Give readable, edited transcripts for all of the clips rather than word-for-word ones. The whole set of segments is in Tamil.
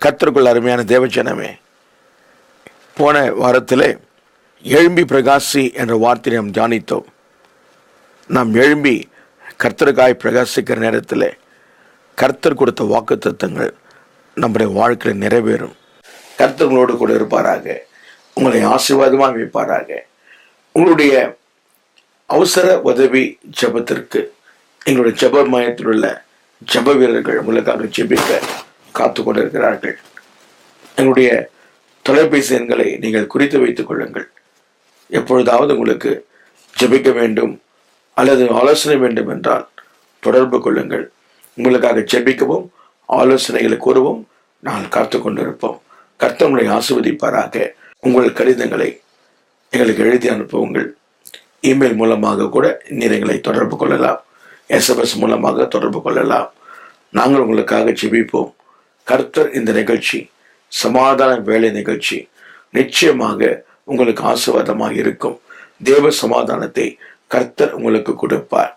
கர்த்தருக்குள் அருமையான தேவஜனமே, போன வாரத்தில் எழும்பி பிரகாசி என்ற வார்த்தையை நாம் தியானித்தோம். நாம் எழும்பி கர்த்தருக்காய் பிரகாசிக்கிற நேரத்தில் கர்த்தர் கொடுத்த வாக்குத்தத்தங்கள் நம்முடைய வாழ்க்கையில் நிறைவேறும். கர்த்தர் உங்களோடு கூட இருப்பாராக, உங்களை ஆசீர்வாதமாக வைப்பாராக. உங்களுடைய அவசர உதவி ஜெபத்திற்கு எங்களுடைய ஜெப மையத்தில் உள்ள ஜெப வீரர்கள் உங்களுக்காக ஜெபிக்க காத்து கொண்டிருக்கிறார்கள். எங்களுடைய தொலைபேசி எண்களை நீங்கள் குறித்து வைத்துக் கொள்ளுங்கள். எப்பொழுதாவது உங்களுக்கு ஜெபிக்க வேண்டும் அல்லது ஆலோசனை வேண்டும் என்றால் தொடர்பு கொள்ளுங்கள். உங்களுக்காக ஜெபிக்கவும் ஆலோசனைகளை கூறவும் நாங்கள் காத்து கொண்டிருப்போம். கர்த்தர் உங்களை ஆசீர்வதிப்பாராக. உங்கள் கடிதங்களை எங்களுக்கு எழுதி அனுப்புங்கள். இமெயில் மூலமாக கூட நீர் எங்களை தொடர்பு கொள்ளலாம். SMS மூலமாக தொடர்பு கொள்ளலாம். நாங்கள் உங்களுக்காக ஜெபிப்போம். கர்த்தர் இந்த நிகழ்ச்சி சமாதான வேலை நிகழ்ச்சி நிச்சயமாக உங்களுக்கு ஆசீர்வாதமாக இருக்கும். தேவ சமாதானத்தை கர்த்தர் உங்களுக்கு கொடுப்பார்.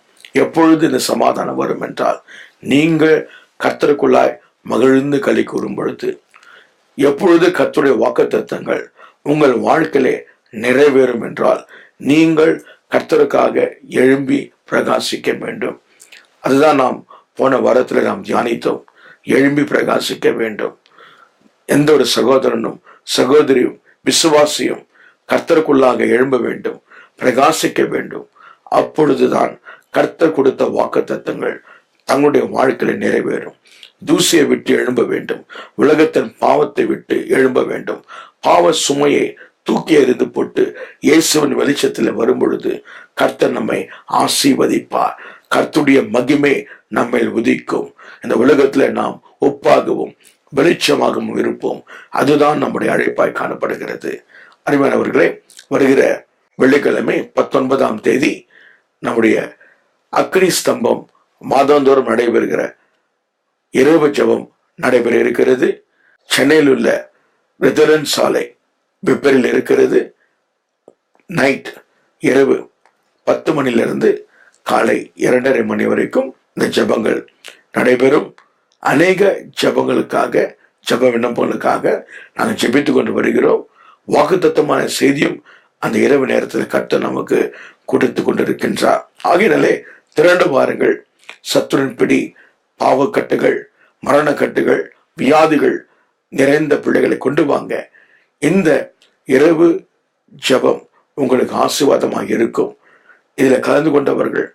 எப்பொழுது இந்த சமாதானம் வரும் என்றால், நீங்கள் கர்த்தருக்குள்ளாய் மகிழ்ந்து களி கூறும் பொழுது, எப்பொழுது கர்த்தருடைய வாக்குத்தத்தங்கள் உங்கள் வாழ்க்கையிலே நிறைவேறும் என்றால், நீங்கள் கர்த்தருக்காக எழும்பி பிரகாசிக்க வேண்டும். அதுதான் நாம் போன வாரத்தில் நாம் தியானித்தோம். எழும்பி பிரகாசிக்க வேண்டும். எந்த ஒரு சகோதரனும் சகோதரியும் விசுவாசியும் கர்த்தருக்குள்ளாக எழும்ப வேண்டும், பிரகாசிக்க வேண்டும். அப்பொழுதுதான் கர்த்தர் கொடுத்த வாக்குத்தத்தங்கள் தங்களுடைய வாழ்க்கையில நிறைவேறும். தூசியை விட்டு எழும்ப வேண்டும். உலகத்தின் பாவத்தை விட்டு எழும்ப வேண்டும். பாவ சுமையை தூக்கி எறிந்து போட்டு இயேசுவின் வெளிச்சத்தில் வரும் பொழுது கர்த்தர் நம்மை ஆசீர்வதிப்பார். கர்த்தருடைய மகிமை நம்மை உதிக்கும். இந்த உலகத்துல நாம் ஒப்பாகவும் வெளிச்சமாகவும் இருப்போம். அதுதான் நம்முடைய அழைப்பாய் காணப்படுகிறது. அருமையானவர்களே, வருகிற வெள்ளிக்கிழமை 19ஆம் தேதி நம்முடைய அக்னி ஸ்தம்பம் மாதந்தோறும் நடைபெறுகிற இரவு ஜெபம் நடைபெற இருக்கிறது. சென்னையில் உள்ள வெதரன் சாலை வெப்பரில் இருக்கிறது. நைட் இரவு 10 மணிலிருந்து காலை 2:30 மணி வரைக்கும் இந்த ஜெபங்கள் நடைபெறும். அநேக ஜெபங்களுக்காக, ஜெப விண்ணப்பங்களுக்காக நாங்கள் ஜெபித்து கொண்டு வருகிறோம். வாக்குத்தத்தமான செய்தியும் அந்த இரவு நேரத்தில் கர்த்தர் நமக்கு கொடுத்து கொண்டிருக்கின்றார். ஆகினாலே திரண்டு வாருங்கள். சத்துருவின் பிடி, பாவக்கட்டுகள், மரணக்கட்டுகள், வியாதிகள் நிறைந்த பிள்ளைகளை கொண்டு வாங்க. இந்த இரவு ஜெபம் உங்களுக்கு ஆசீர்வாதமாக இருக்கும். இதில் கலந்து கொண்டவர்கள்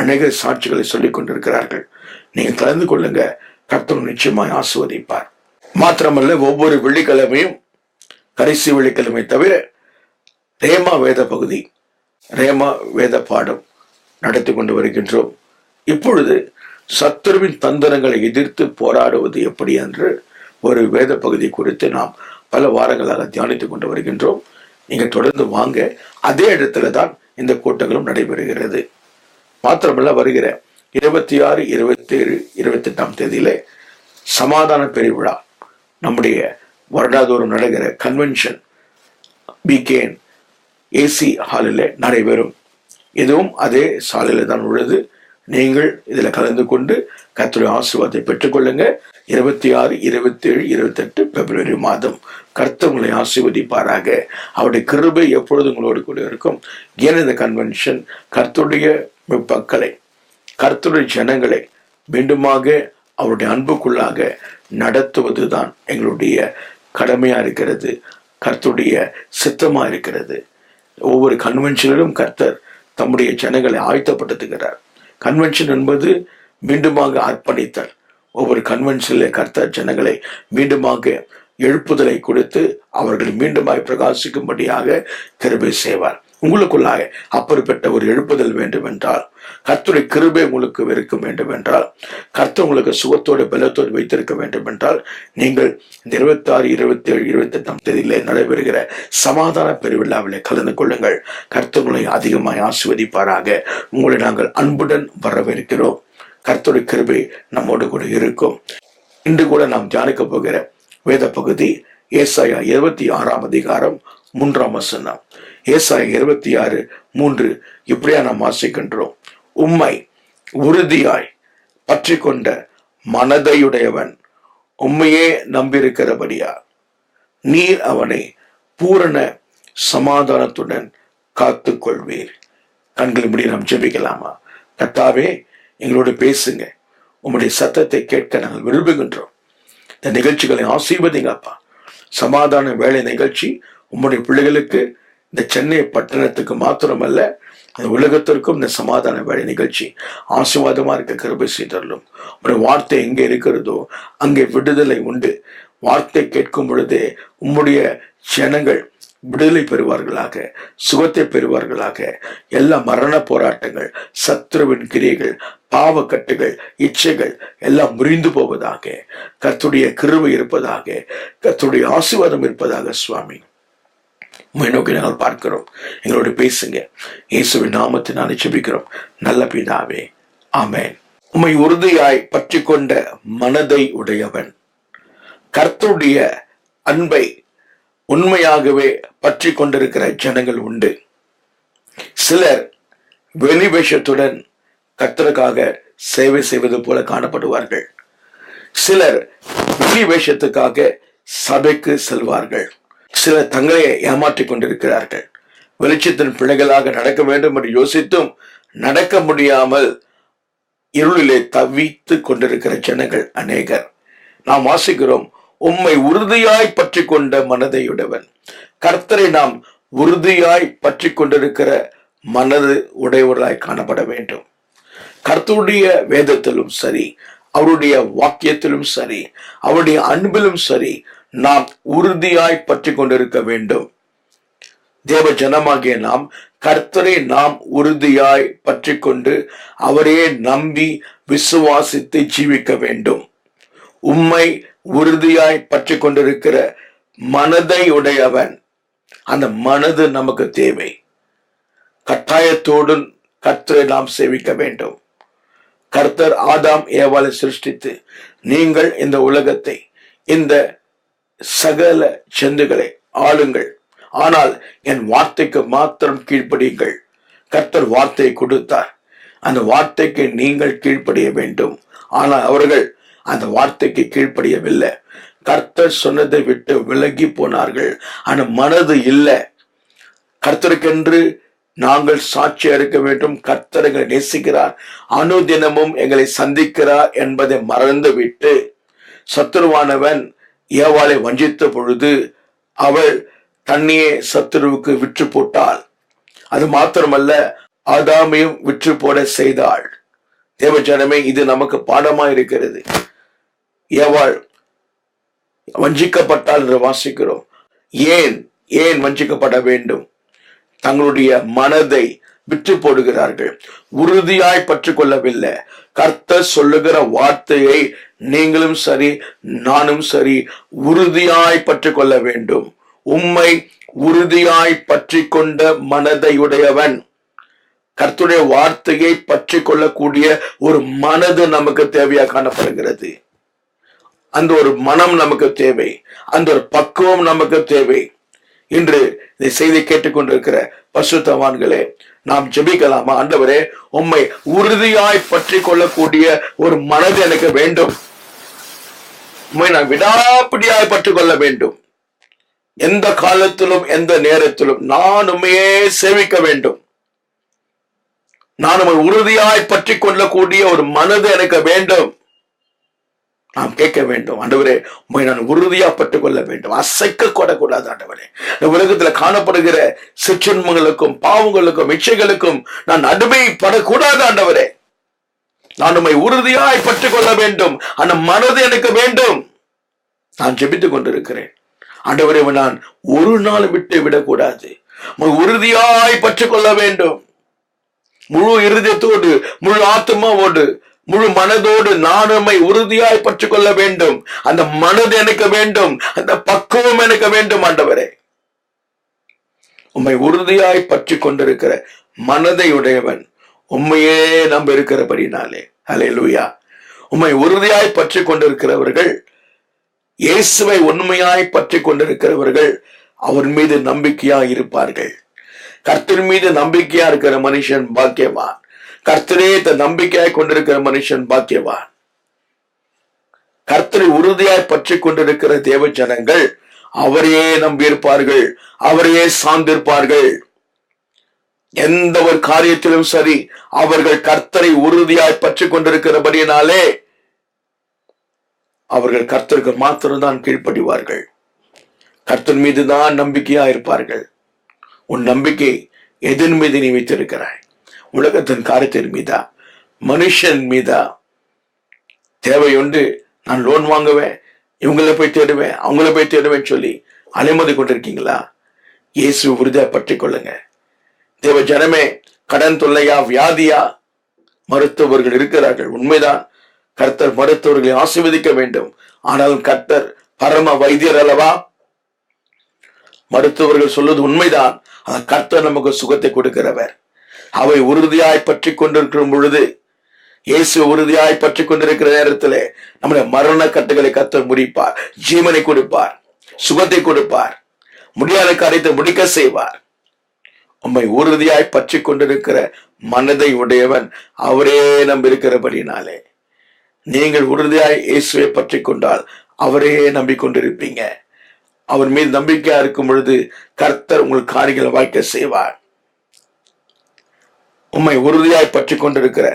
அநேக சாட்சிகளை சொல்லிக் கொண்டிருக்கிறார்கள். நீங்க கலந்து கொள்ளுங்க. கர்த்தர் நிச்சயமாய் ஆசீர்வதிப்பார். மாத்திரமல்ல, ஒவ்வொரு வெள்ளிக்கிழமையும் கடைசி வெள்ளிக்கிழமை தவிர ரேமா வேத பகுதி, ரேமா வேத பாடம் நடத்தி கொண்டு வருகின்றோம். இப்பொழுது சத்துருவின் தந்திரங்களை எதிர்த்து போராடுவது எப்படி என்று ஒரு வேத பகுதி குறித்து நாம் பல வாரங்களாக தியானித்துக் கொண்டு வருகின்றோம். நீங்க தொடர்ந்து வாங்க. அதே இடத்துல தான் இந்த கூட்டங்களும் நடைபெறுகிறது. மாத்திரமல்ல, வருகிற 26, 27, 28ஆம் தேதியிலே சமாதான பெருவிழா நம்முடைய வருடாதோறும் நடக்கிற கன்வென்ஷன் BKN AC ஹாலில் நடைபெறும். இதுவும் அதே சாலையில் தான் உள்ளது. நீங்கள் இதில் கலந்து கொண்டு கர்த்தருடைய ஆசீர்வாதத்தை பெற்றுக்கொள்ளுங்க. 26, 27, 28 பிப்ரவரி மாதம் கர்த்தர் உங்களை ஆசீர்வதிப்பாராக. அவருடைய கிருபை எப்பொழுது உங்களோடு கூட இருக்கும். ஏன் இந்த கன்வென்ஷன் கர்த்தருடைய மக்களை, கர்த்தருடைய ஜனங்களை மீண்டுமாக அவருடைய அன்புக்குள்ளாக நடத்துவதுதான் எங்களுடைய கடமையா இருக்கிறது, கர்த்தருடைய சித்தமா இருக்கிறது. ஒவ்வொரு கன்வென்ஷனிலும் கர்த்தர் தம்முடைய ஜனங்களை ஆயத்தப்படுத்துகிறார். கன்வென்ஷன் என்பது மீண்டுமாக அர்ப்பணித்தல். ஒவ்வொரு கன்வென்ஷனிலே கர்த்தர் ஜனங்களை மீண்டுமாக எழுப்புதலை கொடுத்து அவர்கள் மீண்டுமாய் பிரகாசிக்கும்படியாக கிருபை செய்வார். உங்களுக்குள்ளாக அப்படிப்பட்ட ஒரு எழுப்புதல் வேண்டும் என்றால், கர்த்தருடைய கிருபை உங்களுக்கு இருக்கும் வேண்டும் என்றால், கர்த்தர் உங்களுக்கு சுகத்தோடு பலத்தோடு வைத்திருக்க வேண்டும் என்றால், நீங்கள் இந்த 26, 27, 28ஆம் தேதியிலே நடைபெறுகிற சமாதான பெருவிழாவிலே கலந்து கொள்ளுங்கள். கர்த்தர் உங்களை அதிகமாய் ஆசீர்வதிப்பாராக. உங்களை நாங்கள் அன்புடன் வரவேற்கிறோம். கர்த்தருடைய கிருபை நம்மோடு கூட இருக்கும். இன்று கூட நாம் தியானிக்க போகிற வேத பகுதி ஏசாயா 26ஆம் அதிகாரம் 3ஆம் வசனம். ஏசாயா 26:3 இப்படியா நாம் வாசிக்கின்றோம். உம்மை உறுதியாய் பற்றி கொண்ட மனதையுடையவன் உம்மையே நம்பியிருக்கிறபடியா நீர் அவனை பூரண சமாதானத்துடன் காத்து கொள்வீர். கண்கள் முடி நாம் ஜெபிக்கலாமா? கர்த்தாவே, எங்களோடு பேசுங்க. உம்முடைய சத்தத்தை கேட்க நாங்கள் விரும்புகின்றோம். இந்த நிகழ்ச்சிகளை ஆசீர்வதிங்கப்பா. சமாதான வேலை நிகழ்ச்சி உம்முடைய பிள்ளைகளுக்கு, இந்த சென்னை பட்டணத்துக்கு மாத்திரமல்ல, இந்த உலகத்திற்கும் இந்த சமாதான வேலை நிகழ்ச்சி ஆசீர்வாதமா இருக்க கிருபை செய்தருளும். உம்முடைய வார்த்தை எங்கே இருக்கிறதோ அங்கே விடுதலை உண்டு. வார்த்தை கேட்கும் பொழுதே உம்முடைய ஜனங்கள் விடுதலை பெறுவார்களாக, சுகத்தை பெறுவார்களாக. எல்லா மரண போராட்டங்கள், சத்துருவின் கிரியைகள், பாவக்கட்டுகள், இச்சைகள் எல்லாம் முறிந்து போவதாக. கர்த்தருடைய கிருபை இருப்பதாக, கர்த்தருடைய ஆசீர்வாதம் இருப்பதாக. சுவாமி, உம்மை நோக்கி நாங்கள் பார்க்கிறோம். எங்களோடு பேசுங்க. இயேசுவின் நாமத்தினாலே ஜெபிக்கிறோம் நல்ல பிதாவே, ஆமென். உம்மை உறுதியாய் பற்றி கொண்ட மனதை உடையவன். கர்த்தருடைய அன்பை உண்மையாகவே பற்றி கொண்டிருக்கிற ஜனங்கள் உண்டு. சிலர் வெளி வேஷத்துடன் கர்த்தருக்காக சேவை செய்வது போல காணப்படுவார்கள். சிலர் வெளி வேஷத்துக்காக சபைக்கு செல்வார்கள். சிலர் தங்களை ஏமாற்றிக் கொண்டிருக்கிறார்கள். வெளிச்சத்தின் பிள்ளைகளாக நடக்க வேண்டும் என்று யோசித்தும் நடக்க முடியாமல் இருளிலே தவித்து கொண்டிருக்கிற ஜனங்கள் அநேகர். நாம் வாசிக்கிறோம், உம்மை உறுதியாய் பற்றி கொண்ட மனதையுடையவன். கர்த்தரை நாம் உறுதியாய் பற்றி கொண்டிருக்கிற மனது உடையவர்களாய் காணப்பட வேண்டும். கர்த்தருடைய வேதத்திலும் சரி, அவருடைய வாக்கியத்திலும் சரி, அவருடைய அன்பிலும் சரி, நாம் உறுதியாய் பற்றி கொண்டிருக்க வேண்டும். தேவ ஜனமாகிய நாம் கர்த்தரை நாம் உறுதியாய் பற்றி கொண்டு அவரையே நம்பி விசுவாசித்து ஜீவிக்க வேண்டும். உம்மை உறுதியாய் பற்றி கொண்டிருக்கிற மனதை உடையவன். அந்த மனது நமக்கு தேவை. கட்டாயத்தோடு கர்த்தரை நாம் சேவிக்க வேண்டும். கர்த்தர் ஆதாம் ஏவாளை சிருஷ்டித்து, நீங்கள் இந்த உலகத்தை, இந்த சகல ஜந்துகளை ஆளுங்கள், ஆனால் என் வார்த்தைக்கு மாத்திரம் கீழ்ப்படியுங்கள். கர்த்தர் வார்த்தையை கொடுத்தார். அந்த வார்த்தைக்கு நீங்கள் கீழ்ப்படிய வேண்டும். ஆனால் அவர்கள் அந்த வார்த்தைக்கு கீழ்ப்படியவில்லை. கர்த்தர் சொன்னதை விட்டு விலகி போனார்கள். ஆனா மனது இல்லை. கர்த்தருக்கென்று நாங்கள் சாட்சியா இருக்க வேண்டும். கர்த்தர் எங்களை நேசிக்கிறார், அனுதினமும் எங்களை சந்திக்கிறார் என்பதை மறந்து விட்டு சத்துருவானவன் ஏவாளை வஞ்சித்த பொழுது அவள் தன்னையே சத்துருவுக்கு விற்று போட்டாள். அது மாத்திரமல்ல, ஆதாமையும் விற்று போட செய்தாள். தேவஜனமே, இது நமக்கு பாடமா இருக்கிறது. ஏவாள் வஞ்சிக்கப்பட்டாள் என்று வாசிக்கிறோம். ஏன் வஞ்சிக்கப்பட வேண்டும்? தங்களுடைய மனதை விற்று போடுகிறார்கள். உறுதியாய் பற்றி கொள்ளவில்லை. கர்த்தர் சொல்லுகிற வார்த்தையை நீங்களும் சரி, நானும் சரி, உறுதியாய் பற்றி கொள்ள வேண்டும். உம்மை உறுதியாய் பற்றி கொண்ட மனதை உடையவன். கர்த்தருடைய வார்த்தையை பற்றி கொள்ளக்கூடிய ஒரு மனது நமக்கு தேவையா காணப்படுகிறது. அந்த ஒரு மனம் நமக்கு தேவை. அந்த ஒரு பக்குவம் நமக்கு தேவை. இன்று இந்த செய்தி கேட்டுக்கொண்டிருக்கிற பரிசுத்தவான்களே, நாம் ஜெபிக்கலாமா? ஆண்டவரே, உம்மை உறுதியாய் பற்றி கொள்ளக்கூடிய ஒரு மனது எனக்கு வேண்டும். உம்மை நான் விடாப்பிடியாய் பற்றி கொள்ள வேண்டும். எந்த காலத்திலும் எந்த நேரத்திலும் நான் உண்மையே சேவிக்க வேண்டும். நான் உம்மை உறுதியாய் பற்றி கொள்ளக்கூடிய ஒரு மனது எனக்கு வேண்டும். நாம் கேட்க வேண்டும், ஆண்டவரே, உம்மை நான் உறுதியா பற்றுக் கொள்ள வேண்டும். அசைக்க கொடக்கூடாது ஆண்டவரே. இந்த உலகத்துல காணப்படுகிற சிற்றின்பங்களுக்கும் பாவங்களுக்கும் இச்சைகளுக்கும் நான் அடிமைப்படக்கூடாது ஆண்டவரே. நான் உம்மை உறுதியாய் பற்றிக் கொள்ள வேண்டும். அந்த மனது எனக்கு வேண்டும். நான் ஜெபித்துக் கொண்டிருக்கிறேன். ஆண்டவரே, நான் ஒரு நாள் விட்டு விடக்கூடாது. உறுதியாய் பற்றிக் கொள்ள வேண்டும். முழு இருதயத்தோடு, முழு ஆத்மாவோடு, முழு மனதோடு நான் உம்மை உறுதியாய் பற்றிக் கொள்ள வேண்டும். அந்த மனது எனக்கு வேண்டும். அந்த பக்குவம் எனக்கு வேண்டும் ஆண்டவரே. உம்மை உறுதியாய் பற்றி கொண்டிருக்கிற மனதை உடையவன் உம்மையே நம்ப இருக்கிறபடினாலே, அல்லேலூயா. உம்மை உறுதியாய் பற்றி கொண்டிருக்கிறவர்கள், இயேசுவை உண்மையாய் பற்றி கொண்டிருக்கிறவர்கள் அவர் மீது நம்பிக்கையா இருப்பார்கள். கர்த்தர் மீது நம்பிக்கையா இருக்கிற மனுஷன் பாக்கியவான். கர்த்தரே நம்பிக்கையாய் கொண்டிருக்கிற மனுஷன் பாக்கியவான். கர்த்தரை உறுதியாய் பற்றி கொண்டிருக்கிற தேவ ஜனங்கள் அவரையே நம்பியிருப்பார்கள், அவரையே சார்ந்திருப்பார்கள். எந்த ஒரு காரியத்திலும் சரி அவர்கள் கர்த்தரை உறுதியாய் பற்றி கொண்டிருக்கிறபடியினாலே அவர்கள் கர்த்தருக்கு மாத்திரம்தான் கீழ்ப்படிவார்கள். கர்த்தர் மீதுதான் நம்பிக்கையா இருப்பார்கள். உன் நம்பிக்கை எதன் மீது நீ வைத்திருக்கிறாய்? உலகத்தின் காரியத்தின் மீதா, மனுஷன் மீதா? தேவையுண்டு நான் லோன் வாங்குவேன், இவங்கள போய் தேடுவேன், அவங்கள போய் தேடுவேன் சொல்லி அலைமோதி கொண்டிருக்கீங்களா? இயேசு உறுதியா பற்றி கொள்ளுங்க. தேவ ஜனமே, கடன் தொல்லையா, வியாதியா? மருத்துவர்கள் இருக்கிறார்கள், உண்மைதான். கர்த்தர் மருத்துவர்களை ஆசீர்வதிக்க வேண்டும். ஆனாலும் கர்த்தர் பரம வைத்தியர் அல்லவா? மருத்துவர்கள் சொல்வது உண்மைதான். கர்த்தர் நமக்கு சுகத்தை கொடுக்கிறவர். அவை உறுதியாய் பற்றி கொண்டிருக்கிற பொழுது, இயேசு உறுதியாய் பற்றி கொண்டிருக்கிற நேரத்திலே நம்முடைய மரண கட்டுகளை கர்த்தர் முடிப்பார், ஜீவனை கொடுப்பார், சுகத்தை கொடுப்பார், முடியாத காரியத்தை முடிக்க செய்வார். உம்மை உறுதியாய் பற்றி கொண்டிருக்கிற மனதை உடையவன் அவரே நம்பியிருக்கிறபடினாலே நீங்கள் உறுதியாய் இயேசுவை பற்றி கொண்டால் அவரே நம்பிக்கொண்டிருப்பீங்க. அவர் மீது நம்பிக்கையா இருக்கும் பொழுது கர்த்தர் உங்கள் காரியங்களை வாய்க்க செய்வார். உம்மை உறுதியாய் பற்றி கொண்டிருக்கிற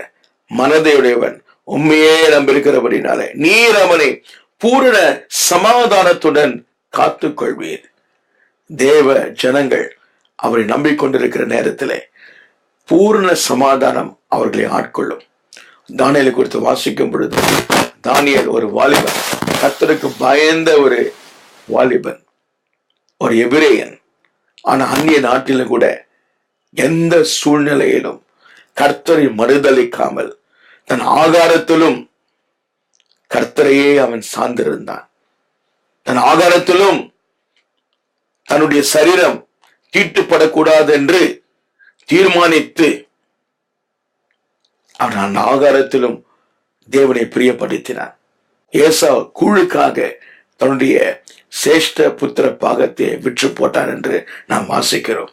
மனதையுடையவன் உண்மையே நம்பியிருக்கிறபடினாலே நீர் அவனை பூரண சமாதானத்துடன் காத்துக் கொள்வீர். தேவ ஜனங்கள் அவரை நம்பிக்கொண்டிருக்கிற நேரத்திலே பூரண சமாதானம் அவர்களை ஆட்கொள்ளும். தானியேலை குறித்து வாசிக்கும் பொழுது, தானியேல் ஒரு வாலிபன், கர்த்தருக்கு பயந்த ஒரு வாலிபன், ஒரு எபிரேயன். ஆனா அந்நிய நாட்டிலும் கூட எந்த சூழ்நிலையிலும் கர்த்தரை மறுதலிக்காமல் தன் ஆகாரத்திலும் கர்த்தரையே அவன் சார்ந்திருந்தான். தன் ஆகாரத்திலும் தன்னுடைய சரீரம் தீட்டுப்படக்கூடாது என்று தீர்மானித்து அவன் அந்த ஆகாரத்திலும் தேவனை பிரியப்படுத்தினான். ஏசா கூழுக்காக தன்னுடைய சேஷ்ட புத்திர பாகத்தை விற்று போட்டான் என்று நாம் வாசிக்கிறோம்.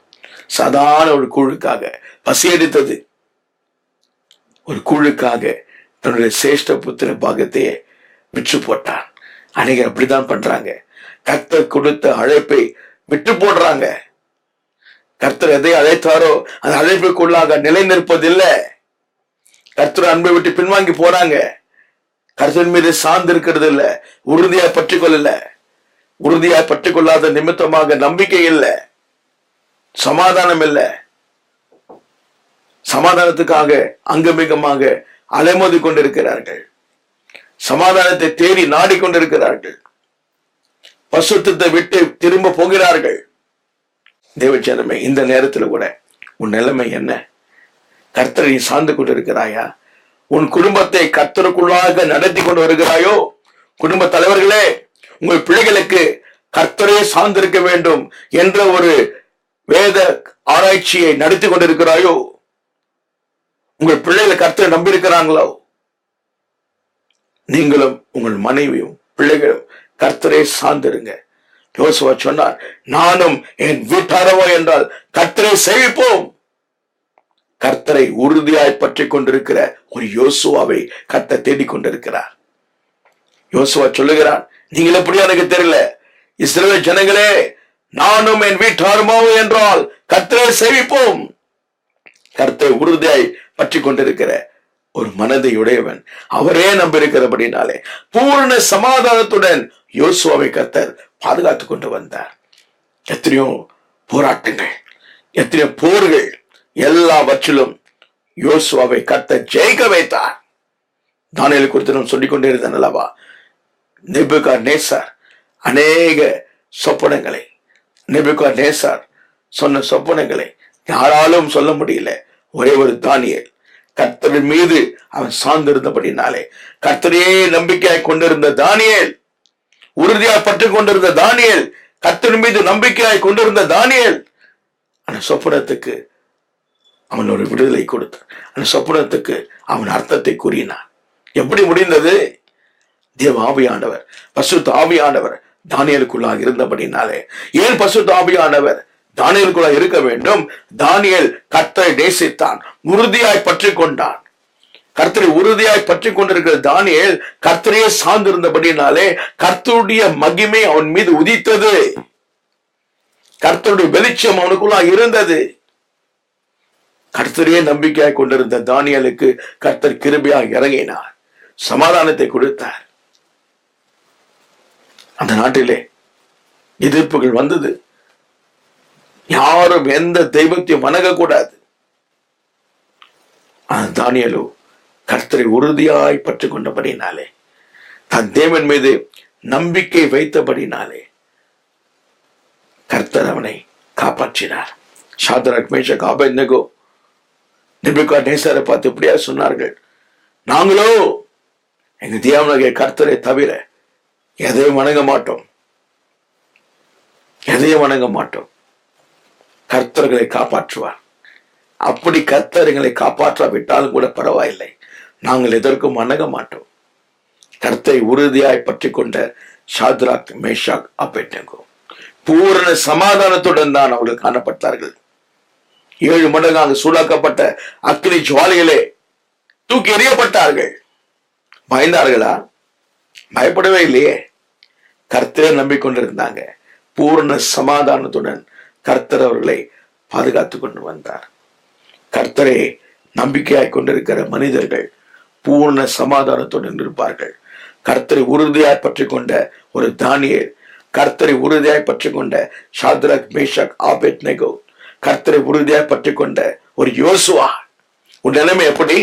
சாதாரண ஒரு கூழுக்காக, பசி எடுத்தது, ஒரு கூழுக்காக தன்னுடைய சேஷ்ட புத்திர பாகத்தையே விற்று போட்டான். அநேகர் அப்படித்தான் பண்றாங்க. கர்த்தர் கொடுத்த அழைப்பை விட்டு போடுறாங்க. கர்த்தர் எதை அழைத்தாரோ அந்த அழைப்புக்குள்ளாக நிலை நிற்பதில்லை. கர்த்தர் அன்பை விட்டு பின்வாங்கி போறாங்க. கர்த்தர் மீது சார்ந்து இருக்கிறது இல்ல, உறுதியாய் பற்றி கொள்ளல. உறுதியாய் பற்றி கொள்ளாத நிமித்தமாக நம்பிக்கை இல்லை, சமாதானம் இல்லை. சமாதானத்துக்காக அங்கமிகமாக அலைமோதி கொண்டிருக்கிறார்கள். சமாதானத்தை தேடி நாடிக்கொண்டிருக்கிறார்கள். பசுத்தத்தை விட்டு திரும்ப போகிறார்கள். தேவஜனமே, இந்த நேரத்தில் கூட உன் நிலைமை என்ன? கர்த்தரை சார்ந்து கொண்டிருக்கிறாயா? உன் குடும்பத்தை கர்த்தருக்குள்ளாக நடத்தி கொண்டு வருகிறாயோ? குடும்ப தலைவர்களே, உங்கள் பிள்ளைகளுக்கு கர்த்தரே சார்ந்திருக்க வேண்டும் என்ற ஒரு வேத ஆராய்ச்சியை நடத்தி கொண்டிருக்கிறாயோ? உங்கள் பிள்ளைகளை கர்த்தரை நம்பி இருக்கிறாங்களோ? நீங்களும் உங்கள் மனைவியும் பிள்ளைகளும் கர்த்தரே சார்ந்திருங்க. யோசுவா சொன்னார், நானும் என் வீட்டாரவோ என்றால் கர்த்தரை சேவிப்போம். கர்த்தரை உறுதியாய் பற்றி கொண்டிருக்கிற ஒரு யோசுவாவை கர்த்தர் தேடிக் கொண்டிருக்கிறார். யோசுவா சொல்லுகிறான், நீங்கள் எப்படியா எனக்கு தெரியல, இஸ்ரவேல் ஜனங்களே, நானும் என் வீட்டாருமோ என்றால் கர்த்தரை சேவிப்போம். கர்த்தரை உறுதியாய் பற்றி கொண்டிருக்கிற ஒரு மனதை உடையவன் அவரே நம்பியிருக்கிறபடினாலே பூர்ண சமாதானத்துடன் யோசுவாவை கர்த்தர் பாதுகாத்துக் கொண்டு வந்தார். எத்தனையோ போராட்டங்கள், எத்தனையோ போர்கள், எல்லாவற்றிலும் யோசுவாவை கர்த்தர் ஜெயிக்க வைத்தார். தானியேலை குறித்து நாம் சொல்லிக்கொண்டே இருந்தேன் அல்லவா? நேபுகாத்நேச்சார் அநேக சொப்பனங்களை, நேபுகாத்நேச்சார் சொன்ன சொப்பனங்களை யாராலும் சொல்ல முடியல. ஒரே ஒரு தானியேல் கர்த்தரின் மீது அவன் சார்ந்திருந்தபடினாலே, கர்த்தரையே நம்பிக்கையாய் கொண்டிருந்த தானியேல், உறுதியாய் பற்றி கொண்டிருந்த தானியேல், கர்த்தரின் மீது நம்பிக்கையாய் கொண்டிருந்த தானியேல், அந்த சொப்பனத்துக்கு அவன் ஒரு விடுதலை கொடுத்தான். அந்த சொப்பனத்துக்கு அவன் அர்த்தத்தை கூறினான். எப்படி முடிந்தது? தேவ ஆவியானவர், பசுத்த ஆவியானவர் தானியேலுக்குள்ளாக இருந்தபடினாலே. ஏன் பசுத்த ஆவியானவர் தானியேலுக்குள்ள இருக்க வேண்டும்? தானியேல் கர்த்தரை நேசித்தான், உறுதியாய் பற்றி கொண்டான். கர்த்தரை உறுதியாய் பற்றி கொண்டிருக்கிற தானியேல் கர்த்தரையே சார்ந்திருந்தபடினாலே கர்த்தருடைய மகிமை அவன் மீது உதித்தது. கர்த்தருடைய வெளிச்சம் அவனுக்குள்ள இருந்தது. கர்த்தரையே நம்பிக்கையாய் கொண்டிருந்த தானியேலுக்கு கர்த்தர் கிருபையாய் இறங்கினார், சமாதானத்தை கொடுத்தார். அந்த நாட்டிலே எதிர்ப்புகள் வந்தது. யாரும் எந்த தெய்வத்தையும் வணங்கக்கூடாது. தானியேலோ கர்த்தரை உறுதியாய் பற்றி கொண்டபடினாலே, தன் தேவன் மீது நம்பிக்கை வைத்தபடினாலே கர்த்தர் அவனை காப்பாற்றினார். சாத்ராக், மேஷாக், ஆபேத்நேகோ நேபுகாத்நேச்சாரை பார்த்து இப்படியா சொன்னார்கள், நாங்களோ எங்க தேவனாகிய கர்த்தரை தவிர எதையும் வணங்க மாட்டோம், எதையும் வணங்க மாட்டோம். கர்த்தர்களை காப்பாற்றுவார். அப்படி கர்த்தர்களை காப்பாற்றாவிட்டாலும் கூட பரவாயில்லை, நாங்கள் எதற்கும் வணங்க மாட்டோம். கர்த்தரை உறுதியாய் பற்றி கொண்ட சாத்ராக், மேஷாக், ஆபேத்நேகோ பூரண சமாதானத்துடன் தான் அவர்கள் காணப்பட்டார்கள். 7 மடங்காக சூடாக்கப்பட்ட அக்கினி ஜுவாலைகளே தூக்கி எறியப்பட்டார்கள். பயந்தார்களா? பயப்படவே இல்லையே. கர்த்தரை நம்பிக்கொண்டிருந்தாங்க. பூரண சமாதானத்துடன் கர்த்தர் அவர்களை பாதுகாத்து கொண்டு வந்தார். கர்த்தரை நம்பிக்கையாய் கொண்டிருக்கிற மனிதர்கள் பூர்ண சமாதானத்துடன் இருப்பார்கள். கர்த்தரை உறுதியாய் பற்றி கொண்ட ஒரு தானியேல், கர்த்தரை உறுதியாய் பற்றி கொண்ட சாத்ராக், மேஷாக், ஆபேத்நேகோ, கர்த்தரை உறுதியாய் பற்றி கொண்ட ஒரு யோசுவா. உன் நிலைமை எப்படி?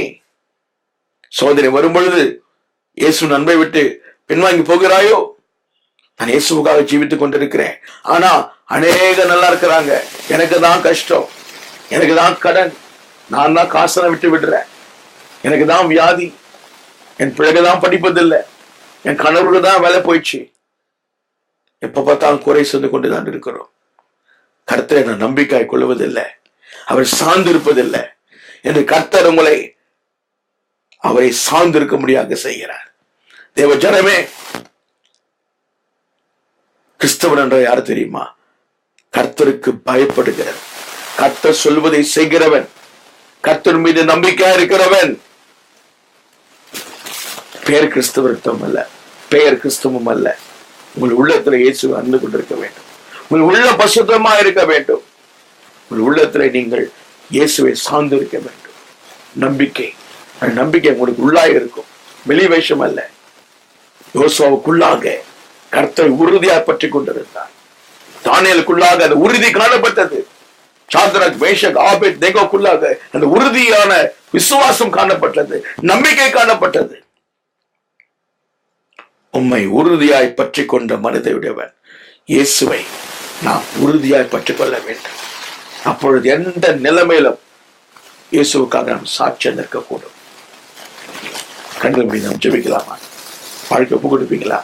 சோதனை வரும்பொழுது இயேசு அன்பை விட்டு பின்வாங்கி போகிறாயோ? நான் இயேசுவுக்காக ஜீவித்துக் கொண்டிருக்கிறேன், ஆனா அநேக நல்லா இருக்கிறாங்க, எனக்கு தான் கஷ்டம், எனக்கு தான் கடன், நான் தான் காசனை விட்டு விடுறேன், எனக்கு தான் வியாதி, என் பிள்ளைகள் படிப்பதில்லை, என் கணவருக்கு தான் வேலை போயிடுச்சு, எப்ப பார்த்தாலும் குறை சென்று கொண்டுதான் இருக்கிறோம். கர்த்தரை நான் நம்பிக்கையாய் கொள்வதில்லை, அவர் சார்ந்திருப்பதில்லை என்று கர்த்தர் உங்களை அவரை சார்ந்திருக்க முடியாத செய்கிறார். தேவ ஜனமே, கிறிஸ்தவன் என்ற யார் தெரியுமா? கர்த்தருக்கு பயப்படுகிறவன், கர்த்தர் சொல்வதை செய்கிறவன், கர்த்தர் மீது நம்பிக்கையா இருக்கிறவன். பெயர் கிறிஸ்தவத்துவம் அல்ல, பெயர் கிறிஸ்தவம் அல்ல. உங்கள் உள்ளத்துல இயேசுவை அன்பு கொண்டிருக்க வேண்டும். உங்கள் உள்ள பசுத்தமா இருக்க வேண்டும். உங்கள் உள்ளத்துல நீங்கள் இயேசுவை சார்ந்து இருக்க வேண்டும். நம்பிக்கை, நம்பிக்கை உங்களுக்கு உள்ளாக இருக்கும், வெளி வேஷம் அல்ல. யோசுவாவுக்குள்ளாக கர்த்தரை உறுதியாக பற்றி கொண்டிருந்தார். தானியேலுக்குள்ளாக அந்த உறுதி காணப்பட்டது. சாத்ராக், மேஷாக், ஆபேத்நேகோக்குள்ளாக அந்த உறுதியான விசுவாசம் காணப்பட்டது, நம்பிக்கை காணப்பட்டது. உம்மை உறுதியாய் பற்றி கொண்ட மனிதனுடையவன் இயேசுவை நாம் உறுதியாய் பற்றிக் கொள்ள வேண்டும். அப்பொழுது எந்த நிலைமையிலும் இயேசுவுக்காக நாம் சாட்சியம் நிற்கக்கூடும். கண்கள் மீது நாம் ஜெபிக்கலாமா? வாழ்க்கை ஒப்பு கொடுப்பீங்களா?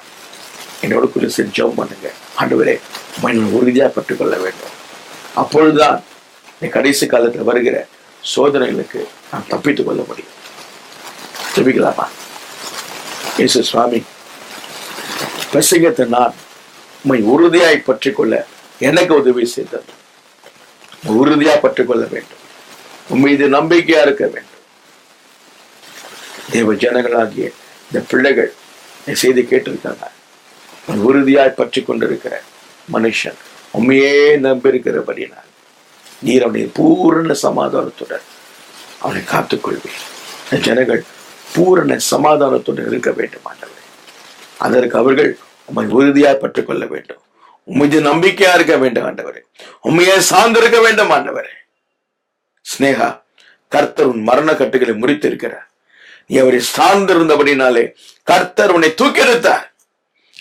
என்னோட குறித்து ஜெபம் பண்ணுங்க. ஆண்டவரே, உறுதியாக பற்றிக் கொள்ள வேண்டும். அப்பொழுதுதான் கடைசி காலத்தில் வருகிற சோதனைகளுக்கு நாம் தப்பித்துக் கொள்ள முடியும். ஜெபிக்கலாமா? இயேசு சுவாமி, பிரசங்கத்தை நான் உம்மை உறுதியாய் பற்றிக் கொள்ள எனக்கு உதவி செய்தது. உறுதியா பற்றிக் கொள்ள வேண்டும். உம்மீது நம்பிக்கையா இருக்க வேண்டும். தேவ ஜனங்களாகிய இந்த பிள்ளைகள் செய்தி கேட்டிருக்காங்க. உறுதியாய் பற்றி கொண்டிருக்கிற மனுஷன் உண்மையே நம்பியிருக்கிறபடினால் நீர் அவனை பூரண சமாதானத்துடன் அவனை காத்துக்கொள்வேன். ஜனங்கள் பூரண சமாதானத்துடன் இருக்க வேண்டும் ஆண்டவரே. அதற்கு அவர்கள் உம்மை உறுதியாய் பற்றிக் கொள்ள வேண்டும். உண்மையை நம்பிக்கையா இருக்க வேண்டும் ஆண்டவரே. உண்மையை சார்ந்திருக்க வேண்டும் ஆண்டவரே. ஸ்னேகா, கர்த்தர் உன் மரண கட்டுகளை முறித்திருக்கிறார். நீ அவரை சார்ந்திருந்தபடினாலே கர்த்தர் உன்னை தூக்கியிருத்தார்.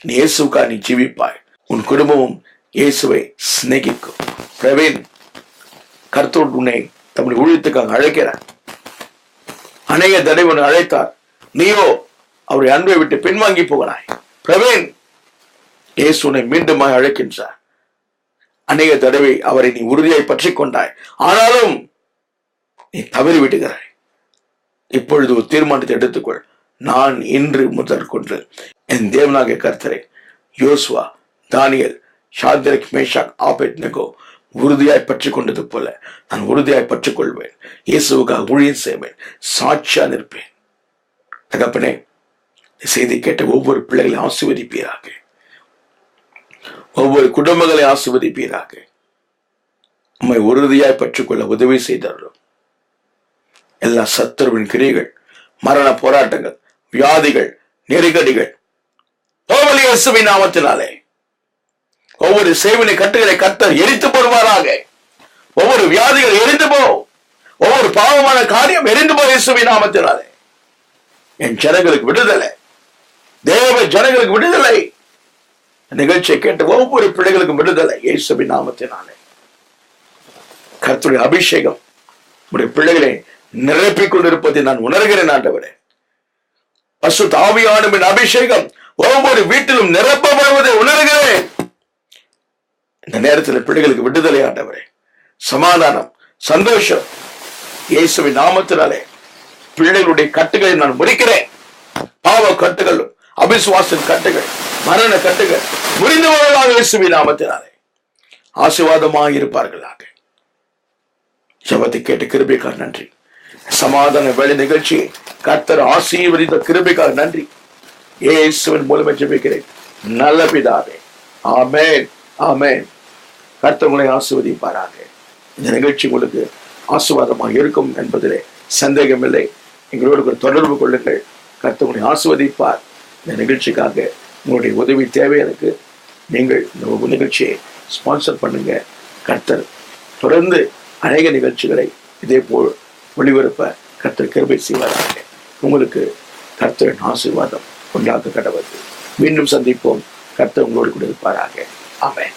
நீ இயேசுக்கா நீ ஜீவிப்பாய். உன் குடும்பமும் இயேசுவை சிநேகிக்கும். பிரவீன், கர்த்தர் உன்னை தம்முடைய ஊழியத்துக்காக அழைக்கிறார். அநேக தடவை உன்னை அழைத்தார். நீயோ அவருடைய அன்பை விட்டு பின்வாங்கி போகிறாய். பிரவீன், இயேசு உன்னை மீண்டும் அழைக்கின்றார். அநேக தடவை அவரை நீ உறுதியாய் பற்றி கொண்டாய், ஆனாலும் நீ தவறி விடுகிறாய். இப்பொழுது ஒரு தீர்மானத்தை எடுத்துக்கொள். நான் இன்று முதல் கொண்டு என் தேவனாகிய கர்த்தரை யோசுவா, தானியேல், சாத்ராக், மேஷாக், ஆபேத்நேகோ உறுதியாய் பற்றி கொண்டது போல நான் உறுதியாய் பற்றிக் கொள்வேன். இயேசுவுக்காக ஊழியம் செய்வேன். சாட்சியா நிற்பேன். தகப்பனே, செய்தி கேட்ட ஒவ்வொரு பிள்ளைகளையும் ஆசீர்வதிப்பீராக. ஒவ்வொரு குடும்பங்களை ஆசீர்வதிப்பீராக. உம்மை உறுதியாய் பற்றிக்கொள்ள உதவி செய்தார்கள். எல்லா சத்துருவின் கிரியைகள், மரண போராட்டங்கள், வியாதிகள், நெருக்கடிகள் இயேசுவின் நாமத்தினாலே ஒவ்வொரு சேவனை கட்டுகளை கர்த்தர் எரித்து போடுவாராக. ஒவ்வொரு வியாதிகள் எரிந்து போ, ஒவ்வொரு பாவமான காரியம் எரிந்து போ இயேசுவின் நாமத்தினாலே. என் ஜனங்களுக்கு விடுதலை, தேவ ஜனங்களுக்கு விடுதலை. நிகழ்ச்சியை கேட்ட ஒவ்வொரு பிள்ளைகளுக்கும் விடுதலை இயேசுவின் நாமத்தினாலே. கர்த்தருடைய அபிஷேகம் உடைய பிள்ளைகளை நிரப்பிக் கொண்டிருப்பதை நான் உணர்கிறேன் ஆண்டவரே. பரிசுத்த ஆவியானவரின் அபிஷேகம் ஒவ்வொரு வீட்டிலும் நிரப்பப்படுவதை உணர்கிறேன். இந்த நேரத்தில் பிள்ளைகளுக்கு விடுதலை ஆண்டவரே, சமாதானம், சந்தோஷம் இயேசுவின் நாமத்தினாலே. பிள்ளைகளுடைய கட்டுகளை நான் முறிக்கிறேன். பாவ கட்டுகளும் அபிசுவாச கட்டுகள், மரண கட்டுகள் முறிந்து வருவதாக இயேசுவின் நாமத்தினாலே. ஆசீர்வாதமாக இருப்பார்களாக. ஜெபத்தை கேட்ட கிருபைக்காக நன்றி. சமாதான வேலை நிகழ்ச்சியை கர்த்தர் ஆசீர்வதித்த கிருபைக்காக நன்றி. இயேசுவின் மூலமாக ஜெபிக்கிறேன் நல்ல பிதாவே, ஆமென், ஆமென். கர்த்தர் உங்களை ஆசீர்வதிப்பாராக. இந்த நிகழ்ச்சி உங்களுக்கு ஆசீர்வாதமாக இருக்கும் என்பதிலே சந்தேகமில்லை. எங்களோடு தொடர்பு கொள்ளுங்கள். கர்த்தர் உங்களை ஆசீர்வதிப்பார். இந்த நிகழ்ச்சிக்காக உங்களுடைய உதவி தேவை எனக்கு. நீங்கள் இந்த நிகழ்ச்சியை ஸ்பான்சர் பண்ணுங்க. கர்த்தர் தொடர்ந்து அநேக நிகழ்ச்சிகளை இதே போல் ஒளிபரப்ப கர்த்தர் கிருபை செய்வாராக. உங்களுக்கு கர்த்தரின் ஆசீர்வாதம் உண்டாக்க கடவுள். மீண்டும் சந்திப்போம். கர்த்தர் உங்களோடு கூட இருப்பாராக. ஆமென்.